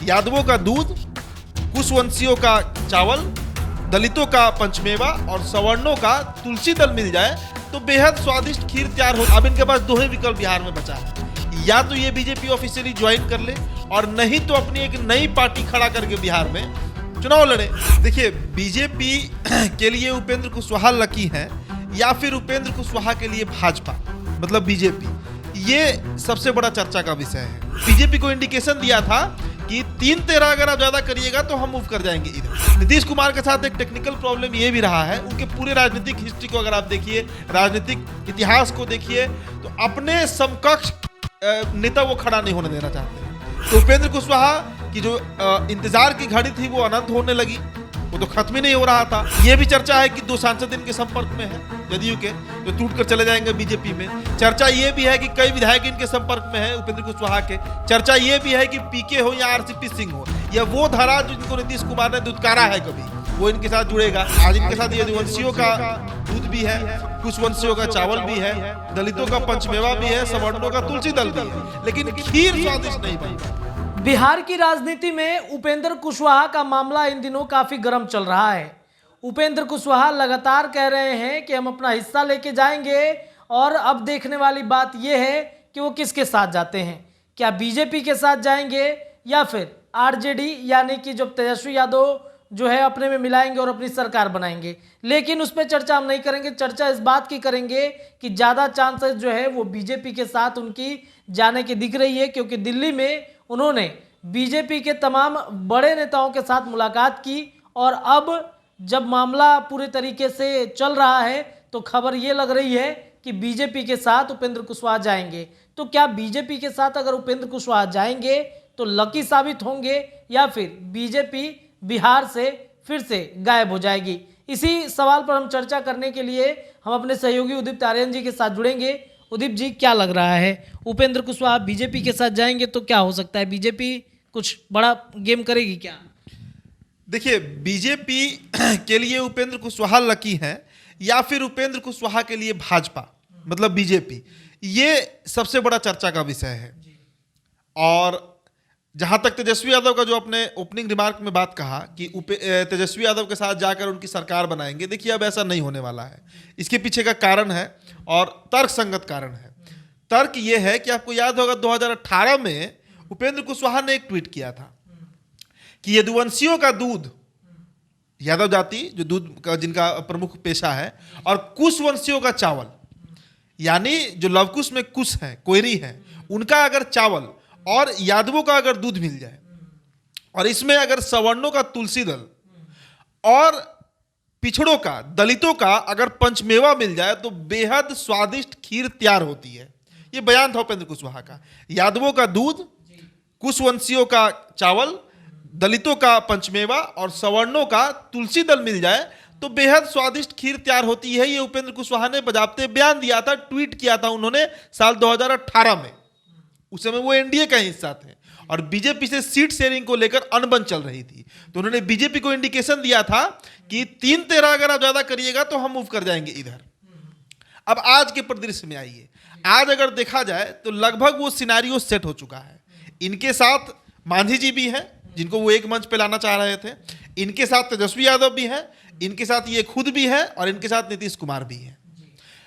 यादवों का दूध, कुशवंशियों का चावल, दलितों का पंचमेवा और सवर्णों का तुलसी दल मिल जाए तो बेहद स्वादिष्ट खीर तैयार हो। अब इनके पास दो ही विकल्प बिहार में बचा है, या तो ये बीजेपी ऑफिशियली ज्वाइन कर ले और नहीं तो अपनी एक नई पार्टी खड़ा करके बिहार में चुनाव लड़े। देखिए, बीजेपी के लिए उपेंद्र कुशवाहा लकी है या फिर उपेंद्र कुशवाहा के लिए भाजपा मतलब बीजेपी, ये सबसे बड़ा चर्चा का विषय है। बीजेपी को इंडिकेशन दिया था कि 3-13 अगर आप ज्यादा करिएगा तो हम मूव कर जाएंगे इधर। नीतीश कुमार के साथ एक टेक्निकल प्रॉब्लम ये भी रहा है, उनके पूरे राजनीतिक हिस्ट्री को अगर आप देखिए, राजनीतिक इतिहास को देखिए, तो अपने समकक्ष नेता वो खड़ा नहीं होने देना चाहते हैं। तो उपेंद्र कुशवाहा की जो इंतजार की घड़ी थी वो अनंत होने लगी, वो तो खत्म ही नहीं हो रहा था। ये भी चर्चा है कि 2 सांसद इनके संपर्क में है जदयू के, जो टूट कर चले जाएंगे बीजेपी में। चर्चा ये भी है कि कई विधायक इनके संपर्क में है उपेंद्र कुशवाहा के। चर्चा ये भी है कि पीके हो या आरसीपी सिंह हो, या वो धारा जिनको नीतीश कुमार ने दुत्कारा है कभी, वो इनके साथ जुड़ेगा। आज इनके साथ यदुवंशियों का दूध भी है, कुशवंशियों का चावल भी है, दलितों का पंचमेवा भी है, सवर्णों का तुलसी दल भी है, लेकिन खीर स्वादिष्ट नहीं बनी। बिहार की राजनीति में उपेंद्र कुशवाहा का मामला इन दिनों काफी गर्म चल रहा है। उपेंद्र कुशवाहा लगातार कह रहे हैं कि हम अपना हिस्सा लेके जाएंगे और अब देखने वाली बात यह है कि वो किसके साथ जाते हैं, क्या बीजेपी के साथ जाएंगे या फिर आरजेडी, यानी कि जब तेजस्वी यादव जो है अपने में मिलाएंगे और अपनी सरकार बनाएंगे। लेकिन उस पर चर्चा हम नहीं करेंगे, चर्चा इस बात की करेंगे कि ज़्यादा चांसेस जो है वो बीजेपी के साथ उनकी जाने की दिख रही है, क्योंकि दिल्ली में उन्होंने बीजेपी के तमाम बड़े नेताओं के साथ मुलाकात की और अब जब मामला पूरे तरीके से चल रहा है तो खबर ये लग रही है कि बीजेपी के साथ उपेंद्र कुशवाहा जाएंगे। तो क्या बीजेपी के साथ अगर उपेंद्र कुशवाहा जाएंगे तो लकी साबित होंगे या फिर बीजेपी बिहार से फिर से गायब हो जाएगी? इसी सवाल पर हम चर्चा करने के लिए हम अपने सहयोगी उदित आर्यन जी के साथ जुड़ेंगे। उदित जी, क्या लग रहा है, उपेंद्र कुशवाहा बीजेपी के साथ जाएंगे तो क्या हो सकता है? बीजेपी कुछ बड़ा गेम करेगी क्या? देखिए, बीजेपी के लिए उपेंद्र कुशवाहा लकी है या फिर उपेंद्र कुशवाहा के लिए भाजपा मतलब बीजेपी, ये सबसे बड़ा चर्चा का विषय है। और जहां तक तेजस्वी यादव का जो अपने ओपनिंग रिमार्क में बात कहा कि तेजस्वी यादव के साथ जाकर उनकी सरकार बनाएंगे, देखिए अब ऐसा नहीं होने वाला है। इसके पीछे का कारण है और तर्कसंगत कारण है। तर्क ये है कि आपको याद होगा 2018 में उपेंद्र कुशवाहा ने एक ट्वीट किया था कि यदुवंशियों का दूध, यादव जाति जो दूध का जिनका प्रमुख पेशा है, और कुशवंशियों का चावल, यानी जो लवकुश में कुश है, कोयरी है, उनका अगर चावल और यादवों का अगर दूध मिल जाए और इसमें अगर सवर्णों का तुलसी दल और पिछड़ों का, दलितों का अगर पंचमेवा मिल जाए तो बेहद स्वादिष्ट खीर तैयार होती है। यह बयान था उपेंद्र कुशवाहा का। यादवों का दूध, कुशवंशियों का चावल, दलितों का पंचमेवा और सवर्णों का तुलसी दल मिल जाए तो बेहद स्वादिष्ट खीर तैयार होती है। ये उपेंद्र कुशवाहा ने बजाबते बयान दिया था, ट्वीट किया था उन्होंने साल 2018 में। उस समय वो एनडीए का हिस्सा थे और बीजेपी से सीट शेयरिंग को लेकर अनबन चल रही थी, तो उन्होंने बीजेपी को इंडिकेशन दिया था कि 3-13 अगर आप ज्यादा करिएगा तो हम मूव कर जाएंगे इधर। अब आज के परिदृश्य में आइए, आज अगर देखा जाए तो लगभग वो सिनारियो सेट हो चुका है। इनके साथ मांझी जी भी हैं जिनको वो एक मंच पे लाना चाह रहे थे, इनके साथ तेजस्वी यादव भी हैं, इनके साथ ये खुद भी है और इनके साथ नीतीश कुमार भी है।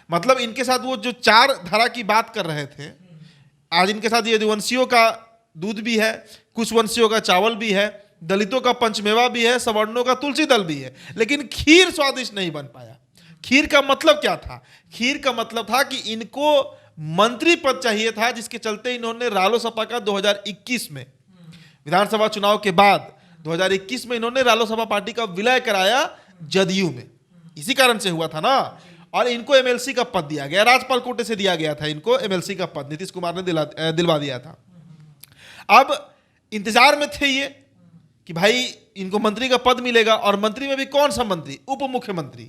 मतलब इनके साथ वो जो 4 धारा की बात कर रहे थे, आज इनके साथ यदुवंशियों का दूध भी है, कुशवंशियों का चावल भी है, दलितों का पंचमेवा भी है, सवर्णों का तुलसी दल भी है, लेकिन खीर स्वादिष्ट नहीं बन पाया। खीर का मतलब क्या था? खीर का मतलब था कि इनको मंत्री पद चाहिए था, जिसके चलते इन्होंने रालोसपा का 2021 में विधानसभा चुनाव के बाद 2021 में इन्होंने रालोसपा पार्टी का विलय कराया जदयू में। इसी कारण से हुआ था ना। और इनको एमएलसी का पद दिया गया, राजपाल कोटे से दिया गया था इनको एमएलसी का पद, नीतीश कुमार ने दिलवा दिया था। अब इंतजार में थे ये कि भाई इनको मंत्री का पद मिलेगा, और मंत्री में भी कौन सा मंत्री? उप मुख्यमंत्री।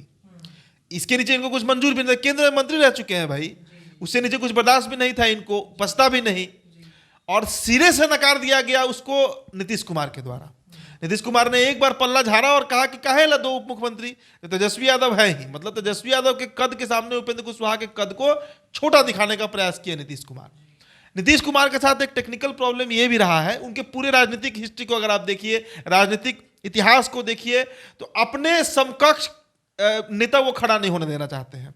इसके नीचे इनको कुछ मंजूर भी नहीं था, केंद्र में मंत्री रह चुके हैं भाई, उससे नीचे कुछ बर्दाश्त भी नहीं था इनको, पछता भी नहीं, और सिरे से नकार दिया गया उसको नीतीश कुमार के द्वारा। नीतीश कुमार ने एक बार पल्ला झाड़ा और कहा कि काहे ला 2 उप मुख्यमंत्री, तेजस्वी यादव है ही। मतलब तेजस्वी यादव के कद के सामने उपेंद्र कुशवाहा के कद को छोटा दिखाने का प्रयास किया नीतीश कुमार। नीतीश कुमार के साथ एक टेक्निकल प्रॉब्लम ये भी रहा है, उनके पूरे राजनीतिक हिस्ट्री को अगर आप देखिए, राजनीतिक इतिहास को देखिए, तो अपने समकक्ष नेता वो खड़ा नहीं होने देना चाहते हैं।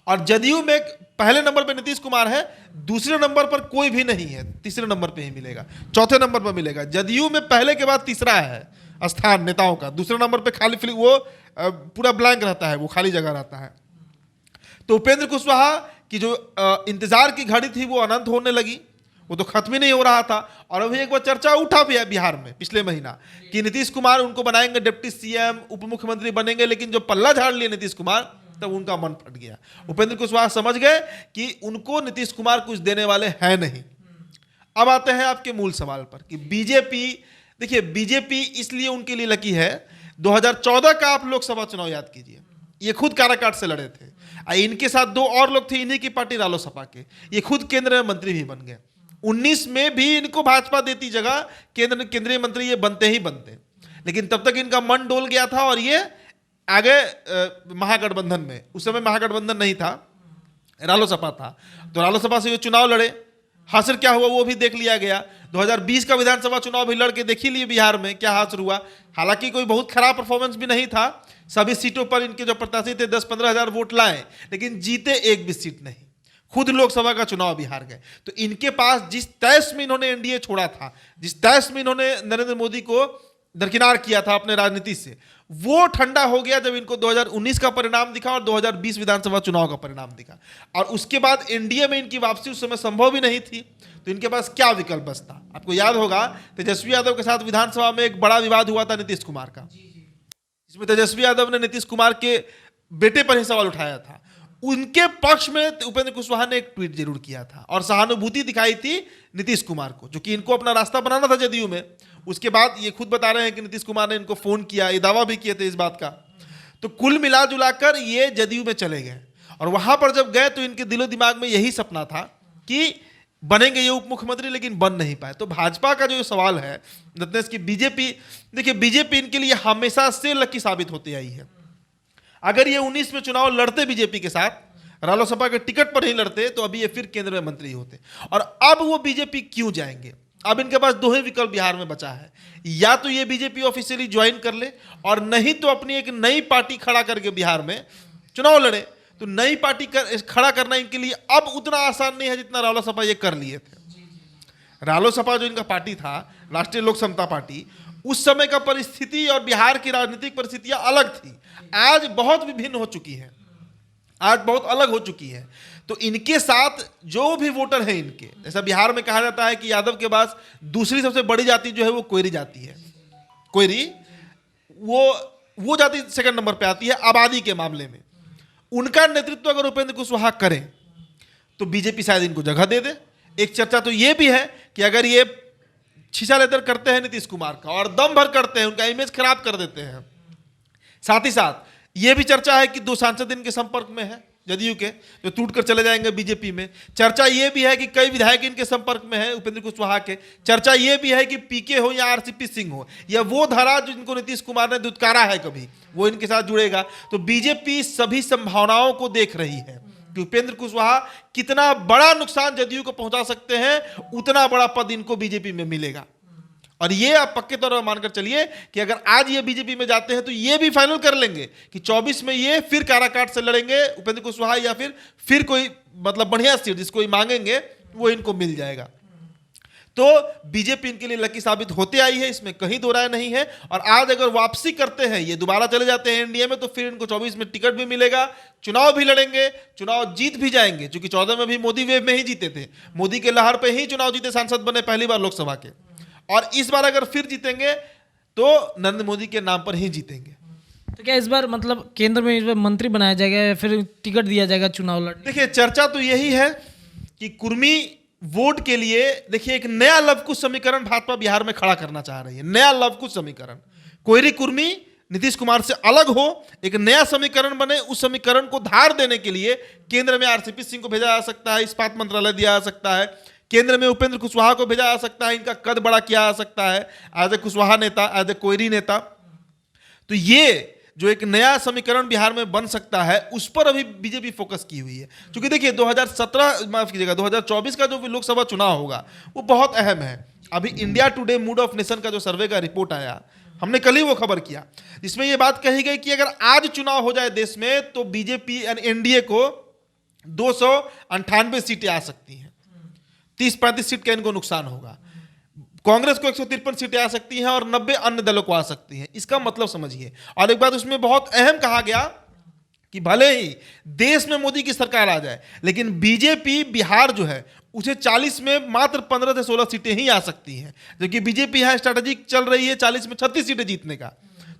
और जदयू में पहले नंबर पे नीतीश कुमार है, दूसरे नंबर पर कोई भी नहीं है, तीसरे नंबर पे ही मिलेगा, चौथे नंबर पर मिलेगा। जदयू में पहले के बाद तीसरा है स्थान नेताओं का, दूसरे नंबर पे खाली फिल वो पूरा ब्लैंक रहता है, वो खाली जगह रहता है। तो उपेंद्र कुशवाहा की जो इंतजार की घड़ी थी वो अनंत होने लगी, वो तो खत्म ही नहीं हो रहा था। और अभी एक बार चर्चा उठा भी है बिहार में पिछले महीना कि नीतीश कुमार उनको बनाएंगे डिप्टी सीएम, उप मुख्यमंत्री बनेंगे, लेकिन जो पल्ला झाड़ लिए नीतीश कुमार, तब उनका मन फट गया। उपेंद्र कुशवाहा समझ गए कि उनको नीतीश कुमार कुछ देने वाले हैं नहीं। अब आते हैं आपके मूल सवाल पर कि बीजेपी, देखिए बीजेपी इसलिए उनके लिए लकी है, 2014 का आप लोकसभा चुनाव याद कीजिए, ये खुद काराकाट से लड़े थे, इनके साथ दो और लोग थे इन्हीं की पार्टी रालोसपा के, ये खुद केंद्र में मंत्री भी बन गए। 19 में भी इनको भाजपा देती जगह, केंद्रीय मंत्री ये बनते ही बनते, लेकिन तब तक इनका मन डोल गया था और ये आगे महागठबंधन में, उस समय महागठबंधन नहीं था, रालोसपा था, तो रालोसपा से ये चुनाव लड़े। हासिल क्या हुआ वो भी देख लिया गया। 2020 का विधानसभा चुनाव भी लड़के देख ही लिए बिहार में क्या हासिल हुआ। हालांकि कोई बहुत खराब परफॉर्मेंस भी नहीं था, सभी सीटों पर इनके जो प्रत्याशी थे 10-15 हजार वोट लाए, लेकिन जीते एक भी सीट नहीं, खुद लोकसभा का चुनाव भी हार गए। तो इनके पास जिस तैश में इन्होंने एनडीए छोड़ा था, जिस तैश में इन्होंने नरेंद्र मोदी को दरकिनार किया था अपने राजनीति से, वो ठंडा हो गया जब इनको 2019 का परिणाम दिखा और 2020 विधानसभा चुनाव का परिणाम दिखा। और उसके बाद एनडीए में इनकी वापसी उस समय संभव भी नहीं थी, तो इनके पास क्या विकल्प बचता। आपको याद होगा तेजस्वी यादव के साथ विधानसभा में एक बड़ा विवाद हुआ था नीतीश कुमार का, इसमें तेजस्वी यादव ने नीतीश कुमार के बेटे पर ही सवाल उठाया था। उनके पक्ष में उपेंद्र कुशवाहा ने एक ट्वीट जरूर किया था और सहानुभूति दिखाई थी नीतीश कुमार को, जो कि इनको अपना रास्ता बनाना था जदयू में। उसके बाद ये खुद बता रहे हैं कि नीतीश कुमार ने इनको फोन किया, ये दावा भी किए थे इस बात का। तो कुल मिला जुलाकर ये जदयू में चले गए और वहां पर जब गए तो इनके दिलो दिमाग में यही सपना था कि बनेंगे ये उप मुख्यमंत्री, लेकिन बन नहीं पाए। तो भाजपा का जो सवाल है रत्नेश की बीजेपी, देखिए बीजेपी इनके लिए हमेशा से लकी साबित होती आई है। अगर ये 19 में चुनाव लड़ते बीजेपी के साथ, रालोसपा के टिकट पर ही लड़ते, तो अभी ये फिर केंद्र में मंत्री होते। और अब वो बीजेपी क्यों जाएंगे? अब इनके पास दो ही विकल्प बिहार में बचा है, या तो ये बीजेपी ऑफिशियली ज्वाइन कर ले और नहीं तो अपनी एक नई पार्टी खड़ा करके बिहार में चुनाव लड़े। तो नई पार्टी खड़ा करना इनके लिए अब उतना आसान नहीं है जितना रालोसपा ये कर लिए थे। रालोसपा जो इनका पार्टी था, राष्ट्रीय लोक समता पार्टी, उस समय का परिस्थिति और बिहार की राजनीतिक परिस्थितियां अलग थी, आज बहुत विभिन्न हो चुकी है, आज बहुत अलग हो चुकी है। तो इनके साथ जो भी वोटर है इनके, जैसा बिहार में कहा जाता है कि यादव के पास दूसरी सबसे बड़ी जाति जो है वो कोयरी जाति है, कोयरी वो जाति सेकंड नंबर पे आती है आबादी के मामले में। उनका नेतृत्व अगर उपेंद्र कुशवाहा करें तो बीजेपी शायद इनको जगह दे दे। एक चर्चा तो ये भी है कि अगर ये शीशा लेदर करते हैं नीतीश कुमार का और दम भर करते हैं, उनका इमेज खराब कर देते हैं। साथ ही साथ ये भी चर्चा है कि 2 सांसद इनके संपर्क में है जदयू के, जो टूट कर चले जाएंगे बीजेपी में। चर्चा ये भी है कि कई विधायक इनके संपर्क में है उपेंद्र कुशवाहा के। चर्चा ये भी है कि पीके हो या आरसीपी सिंह हो, या वो धारा जो इनको नीतीश कुमार ने दुत्कारा है कभी, वो इनके साथ जुड़ेगा। तो बीजेपी सभी संभावनाओं को देख रही है कि उपेंद्र कुशवाहा कितना बड़ा नुकसान जदयू को पहुंचा सकते हैं, उतना बड़ा पद इनको बीजेपी में मिलेगा। और ये आप पक्के तौर पर मानकर चलिए कि अगर आज ये बीजेपी में जाते हैं तो ये भी फाइनल कर लेंगे कि 24 में ये फिर काराकाट से लड़ेंगे उपेंद्र कुशवाहा, या फिर कोई मतलब बढ़िया सीट जिसको ये मांगेंगे वो इनको मिल जाएगा। तो बीजेपी इनके लिए लकी साबित होते आई है, इसमें कहीं दो राय नहीं है। और आज अगर वापसी करते हैं, ये दोबारा चले जाते हैं एनडीए में, तो फिर इनको 24 में टिकट भी मिलेगा, चुनाव भी लड़ेंगे, चुनाव जीत भी जाएंगे, क्योंकि 14 में भी मोदी वेव में ही जीते थे, मोदी के लहर पे ही चुनाव जीते, सांसद बने पहली बार लोकसभा के। और इस बार अगर फिर जीतेंगे तो नरेंद्र मोदी के नाम पर ही जीतेंगे। तो क्या इस बार मतलब केंद्र में इस बार मंत्री बनाया जाएगा या फिर टिकट दिया जाएगा चुनाव लड़ने? देखिए चर्चा तो यही है कि कुर्मी वोट के लिए, देखिए एक नया लवकुश समीकरण भाजपा बिहार में खड़ा करना चाह रही है। नया लवकुश समीकरण, कोयरी कुर्मी नीतीश कुमार से अलग हो, एक नया समीकरण बने। उस समीकरण को धार देने के लिए केंद्र में आरसीपी सिंह को भेजा जा सकता है, इस्पात मंत्रालय दिया जा सकता है, केंद्र में उपेंद्र कुशवाहा को भेजा जा सकता है, इनका कद बड़ा किया जा सकता है एज ए कुशवाहा नेता, एज ए कोयरी नेता। तो ये जो एक नया समीकरण बिहार में बन सकता है उस पर अभी बीजेपी फोकस की हुई है। क्योंकि देखिए 2017 माफ कीजिएगा 2024 का जो भी लोकसभा चुनाव होगा वो बहुत अहम है। अभी India today mood off nation का जो सर्वे का रिपोर्ट आया, हमने कल ही वो खबर किया, जिसमें ये बात कही गई कि अगर आज चुनाव हो जाए देश में तो बीजेपी एंड एनडीए को 298 सीटें आ सकती हैं, 30-35 सीट का इनको नुकसान होगा। कांग्रेस को 153 सीटें आ सकती हैं और 90 अन्य दलों को आ सकती हैं। इसका मतलब समझिए। और एक बात उसमें बहुत अहम कहा गया कि भले ही देश में मोदी की सरकार आ जाए, लेकिन बीजेपी बिहार जो है उसे 40 में मात्र 15 से 16 सीटें ही आ सकती हैं, जबकि बीजेपी यहां स्ट्रैटेजी चल रही है 40 में 36 सीटें जीतने का।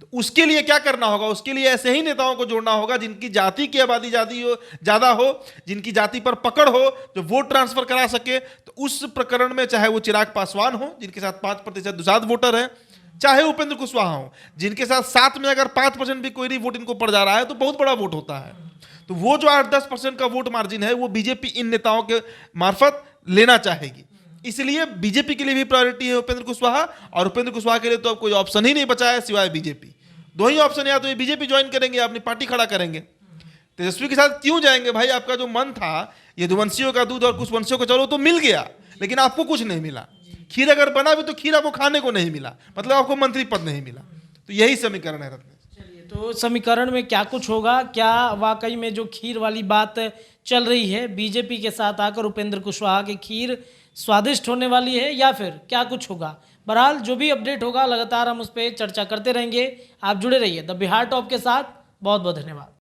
तो उसके लिए क्या करना होगा? उसके लिए ऐसे ही नेताओं को जोड़ना होगा जिनकी जाति की आबादी ज्यादा हो, जिनकी जाति पर पकड़ हो, जो वोट ट्रांसफर करा सके। तो उस प्रकरण में चाहे वो चिराग पासवान हो जिनके साथ 5% दुसाध वोटर है, चाहे उपेंद्र कुशवाहा हो जिनके साथ 7 में अगर 5% भी कोई वोट इनको पड़ जा रहा है तो बहुत बड़ा वोट होता है। तो वो जो 8-10% का वोट मार्जिन है वो बीजेपी इन नेताओं के मार्फत लेना चाहेगी। इसलिए बीजेपी के लिए भी प्रायोरिटी है उपेंद्र कुशवाहा, और उपेंद्र कुशवाहा के लिए तो अब कोई ऑप्शन ही नहीं बचा है सिवाय बीजेपी। दो ही ऑप्शन है, या तो ये बीजेपी ज्वाइन करेंगे या अपनी पार्टी खड़ा करेंगे। तेजस्वी के साथ क्यों जाएंगे भाई? आपका जो मन था यदुवंशियों का दूध और कुशवंशियों का चलो तो मिल गया, लेकिन आपको कुछ नहीं मिला। खीर अगर बना भी तो खीर आपको खाने को नहीं मिला, मतलब आपको मंत्री पद नहीं मिला। तो यही समीकरण है रत्न। चलिए, तो समीकरण में क्या कुछ होगा? क्या वाकई में जो खीर वाली बात चल रही है, बीजेपी के साथ आकर उपेंद्र कुशवाहा की खीर स्वादिष्ट होने वाली है, या फिर क्या कुछ होगा? बहरहाल जो भी अपडेट होगा लगातार हम उस पर चर्चा करते रहेंगे। आप जुड़े रहिए द बिहार टॉप के साथ। बहुत बहुत धन्यवाद।